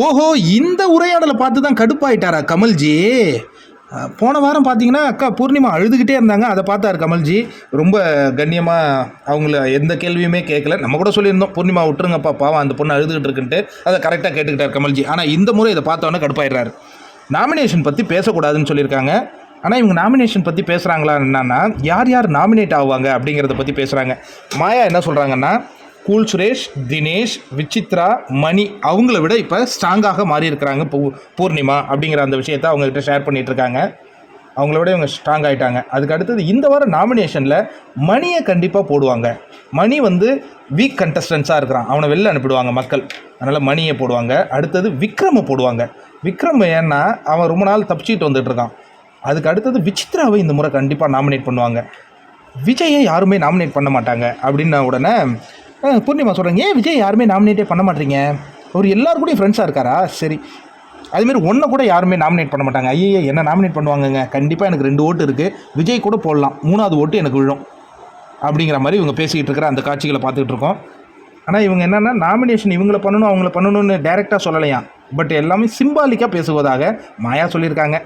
ஓஹோ! இந்த உரையாடலை பார்த்து தான் கடுப்பாயிட்டாரா கமல்ஜி? போன வாரம் பார்த்தீங்கன்னா, அக்கா பூர்ணிமா அழுதுகிட்டே இருந்தாங்க. அத பார்த்தாரு கமல்ஜி. ரொம்ப கண்ணியமா அவங்கள எந்த கேள்வியுமே கேட்கல. நம்ம கூட சொல்லியிருந்தோம், பூர்ணிமா விட்டுருங்கப்பா பாவம் அந்த பொண்ணு அழுதுகிட்டு இருக்குன்ட்டு. அத கரெக்ட்டா கேட்டுக்கிட்டார் கமல்ஜி. ஆனா இந்த முறை இத பார்த்தோன்னே கடுப்பாயிடுறாரு. நாமினேஷன் பத்தி பேசக்கூடாதுன்னு சொல்லியிருக்காங்க. ஆனா இவங்க நாமினேஷன் பத்தி பேசுறாங்களா என்னன்னா, யார் யார் நாமினேட் ஆவாங்க அப்படிங்கிறத பத்தி பேசுறாங்க. மாயா என்ன சொல்றாங்கன்னா, கூல் சுரேஷ், தினேஷ், விசித்ரா, மணி அவங்கள விட இப்போ ஸ்ட்ராங்காக மாறி இருக்கிறாங்க பூர்ணிமா அப்படிங்கிற அந்த விஷயத்தை அவங்ககிட்ட ஷேர் பண்ணிட்டு இருக்காங்க. அவங்கள விட இவங்க ஸ்ட்ராங் ஆகிட்டாங்க. அதுக்கு அடுத்தது இந்த வாரம் நாமினேஷனில் மணியை கண்டிப்பாக போடுவாங்க. மணி வந்து வீக் கண்டஸ்டன்ஸாக இருக்கிறான், அவனை வெளில அனுப்பிடுவாங்க மக்கள். அதனால் மணியை போடுவாங்க. அடுத்தது விக்ரமை போடுவாங்க. விக்ரம் ஏன்னா அவன் ரொம்ப நாள் தப்பிச்சிட்டு வந்துட்டு இருக்கான். அதுக்கு அடுத்தது விசித்ராவை இந்த முறை கண்டிப்பாக நாமினேட் பண்ணுவாங்க. விஜயை யாருமே நாமினேட் பண்ண மாட்டாங்க அப்படின்ன உடனே பூர்ணிமா சொல்கிறாங்க, ஏன் விஜய் யாருமே நாமினேட்டே பண்ண மாட்டீங்க? அவர் எல்லாரு கூடயும் ஃப்ரெண்ட்ஸாக இருக்காரா? சரி, அதுமாரி ஒன்றை கூட யாருமே நாமினேட் பண்ண மாட்டாங்க. ஐயே என்ன நாமினேட் பண்ணுவாங்கங்க, கண்டிப்பாக எனக்கு 2 ஓட்டு இருக்குது, விஜய் கூட போடலாம், 3வது ஓட்டு எனக்கு விழும் அப்படிங்கிற மாதிரி இவங்க பேசிக்கிட்டு இருக்கிற அந்த காட்சிகளை பார்த்துக்கிட்டு இருக்கோம். ஆனால் இவங்க என்னென்னா நாமினேஷன் இவங்கள பண்ணணும் அவங்கள பண்ணணும்னு டைரெக்டாக சொல்லலையாம். பட் எல்லாமே சிம்பாலிக்காக பேசுவதாக மாயா சொல்லியிருக்காங்க.